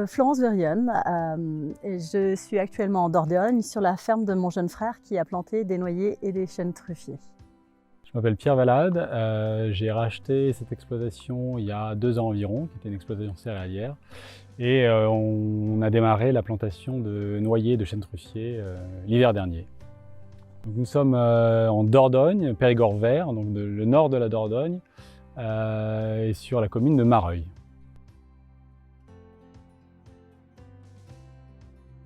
Florence Verrione, et je suis actuellement en Dordogne sur la ferme de mon jeune frère qui a planté des noyers et des chênes truffiers. Je m'appelle Pierre Valade, j'ai racheté cette exploitation il y a 2 ans environ, qui était une exploitation céréalière. Et on a démarré la plantation de noyers et de chênes truffiers l'hiver dernier. Donc nous sommes en Dordogne, Périgord vert, donc le nord de la Dordogne, et sur la commune de Mareuil.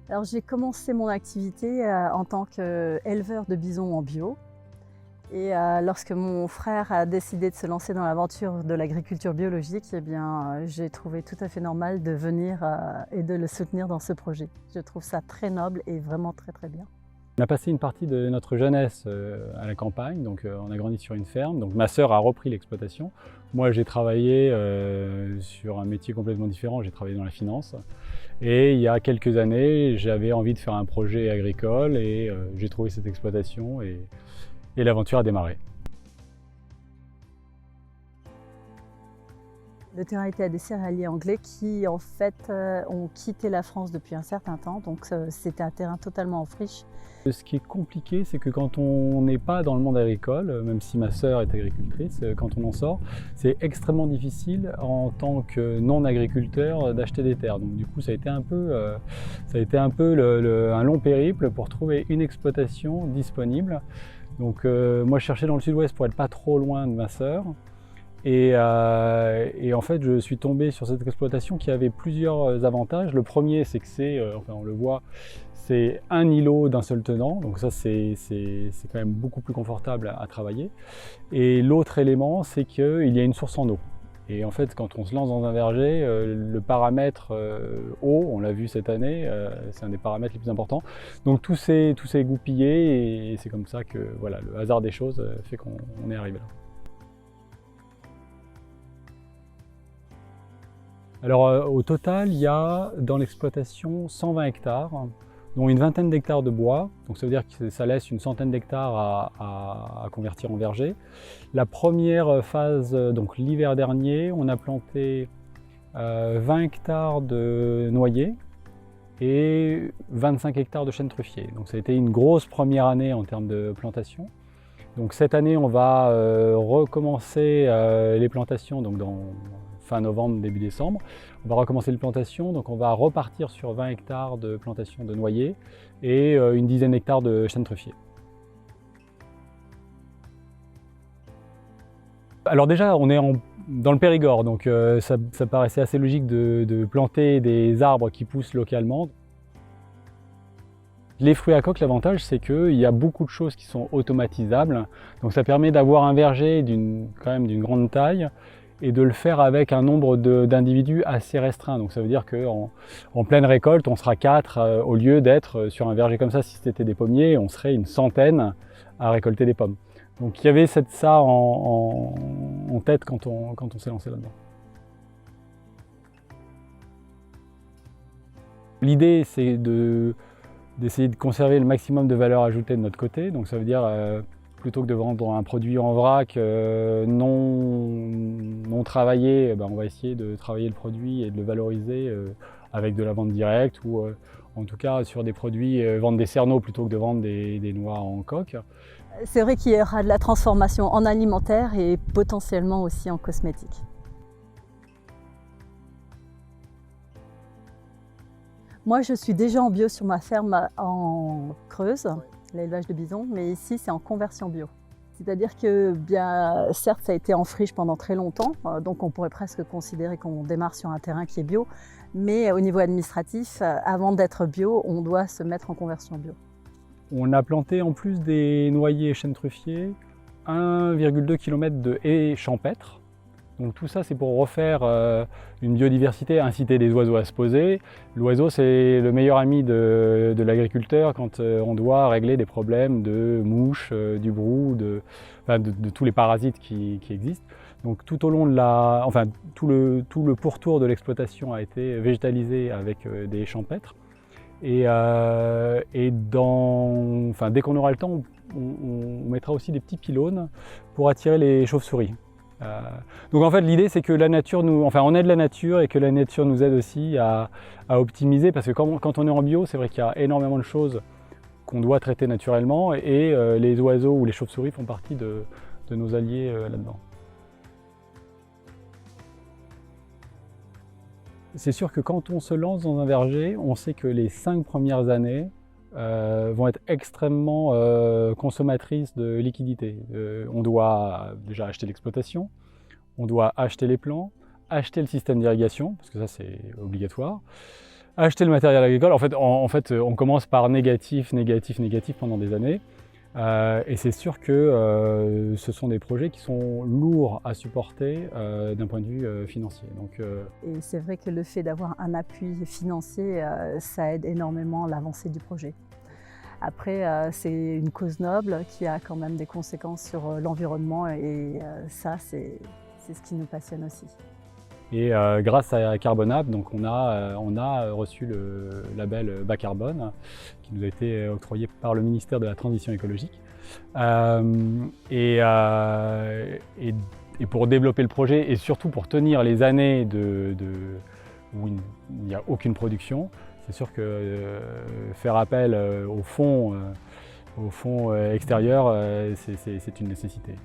Alors j'ai commencé mon activité en tant qu'éleveur de bisons en bio. Et lorsque mon frère a décidé de se lancer dans l'aventure de l'agriculture biologique, eh bien, j'ai trouvé tout à fait normal de venir et de le soutenir dans ce projet. Je trouve ça très noble et vraiment très bien. On a passé une partie de notre jeunesse à la campagne, donc on a grandi sur une ferme. Donc ma sœur a repris l'exploitation. Moi j'ai travaillé sur un métier complètement différent, j'ai travaillé dans la finance. Et il y a quelques années, j'avais envie de faire un projet agricole et j'ai trouvé cette exploitation et l'aventure a démarré. Le terrain était à des céréaliers anglais qui en fait ont quitté la France depuis un certain temps, donc c'était un terrain totalement en friche. Ce qui est compliqué, c'est que quand on n'est pas dans le monde agricole, même si ma sœur est agricultrice, quand on en sort, c'est extrêmement difficile en tant que non-agriculteur d'acheter des terres. Donc du coup, ça a été un peu un long périple pour trouver une exploitation disponible. Donc moi je cherchais dans le sud-ouest pour être pas trop loin de ma sœur. Et en fait je suis tombé sur cette exploitation qui avait plusieurs avantages. Le premier c'est que enfin on le voit, c'est un îlot d'un seul tenant, donc ça c'est quand même beaucoup plus confortable à travailler. Et l'autre élément c'est qu'il y a une source en eau. Et en fait, quand on se lance dans un verger, le paramètre eau, on l'a vu cette année, c'est un des paramètres les plus importants. Donc tout s'est goupillé et c'est comme ça que voilà, le hasard des choses fait qu'on est arrivé là. Alors au total, il y a dans l'exploitation 120 hectares, dont une vingtaine d'hectares de bois, donc ça veut dire que ça laisse une centaine d'hectares à convertir en verger. La première phase, donc l'hiver dernier, on a planté 20 hectares de noyers et 25 hectares de chênes truffiers. Donc ça a été une grosse première année en termes de plantation. Donc cette année, on va recommencer les plantations donc dans fin novembre, début décembre. On va recommencer les plantations, donc on va repartir sur 20 hectares de plantation de noyers et une dizaine d'hectares de chênes truffiers. Alors déjà, on est dans le Périgord, donc ça paraissait assez logique de planter des arbres qui poussent localement. Les fruits à coque, l'avantage c'est qu'il y a beaucoup de choses qui sont automatisables, donc ça permet d'avoir un verger quand même d'une grande taille et de le faire avec un nombre d'individus assez restreint. Donc ça veut dire qu'en pleine récolte, on sera 4 au lieu d'être sur un verger comme ça, si c'était des pommiers, on serait une centaine à récolter des pommes. Donc il y avait ça en tête quand on s'est lancé là-dedans. L'idée c'est d'essayer de conserver le maximum de valeur ajoutée de notre côté, donc ça veut dire plutôt que de vendre un produit en vrac non travaillé, on va essayer de travailler le produit et de le valoriser avec de la vente directe ou en tout cas sur des produits, vendre des cerneaux plutôt que de vendre des noix en coque. C'est vrai qu'il y aura de la transformation en alimentaire et potentiellement aussi en cosmétique. Moi, je suis déjà en bio sur ma ferme en Creuse, l'élevage de bisons, mais ici, c'est en conversion bio. C'est-à-dire que, bien, certes, ça a été en friche pendant très longtemps, donc on pourrait presque considérer qu'on démarre sur un terrain qui est bio, mais au niveau administratif, avant d'être bio, on doit se mettre en conversion bio. On a planté en plus des noyers et chênes truffiers 1,2 km de haies champêtres. Donc tout ça c'est pour refaire une biodiversité, inciter les oiseaux à se poser. L'oiseau c'est le meilleur ami de l'agriculteur quand on doit régler des problèmes de mouches, du brou, de tous les parasites qui existent. Donc tout au long de tout le pourtour de l'exploitation a été végétalisé avec des haies champêtres. Et dès qu'on aura le temps, on mettra aussi des petits pylônes pour attirer les chauves-souris. Donc en fait l'idée c'est que la nature on aide la nature et que la nature nous aide aussi à optimiser, parce que quand on est en bio, c'est vrai qu'il y a énormément de choses qu'on doit traiter naturellement, et les oiseaux ou les chauves-souris font partie de nos alliés là-dedans. C'est sûr que quand on se lance dans un verger, on sait que les 5 premières années vont être extrêmement consommatrices de liquidités. On doit déjà acheter l'exploitation, on doit acheter les plants, acheter le système d'irrigation, parce que ça c'est obligatoire, acheter le matériel agricole. En fait, on commence par négatif pendant des années. Et c'est sûr que ce sont des projets qui sont lourds à supporter d'un point de vue financier. Et c'est vrai que le fait d'avoir un appui financier, ça aide énormément l'avancée du projet. Après, c'est une cause noble qui a quand même des conséquences sur l'environnement, et ça, c'est ce qui nous passionne aussi. Et grâce à Carbon-App, donc on a reçu le label bas carbone qui nous a été octroyé par le ministère de la Transition écologique. Et pour développer le projet, et surtout pour tenir les années où il n'y a aucune production, c'est sûr que faire appel aux fonds extérieurs, c'est une nécessité.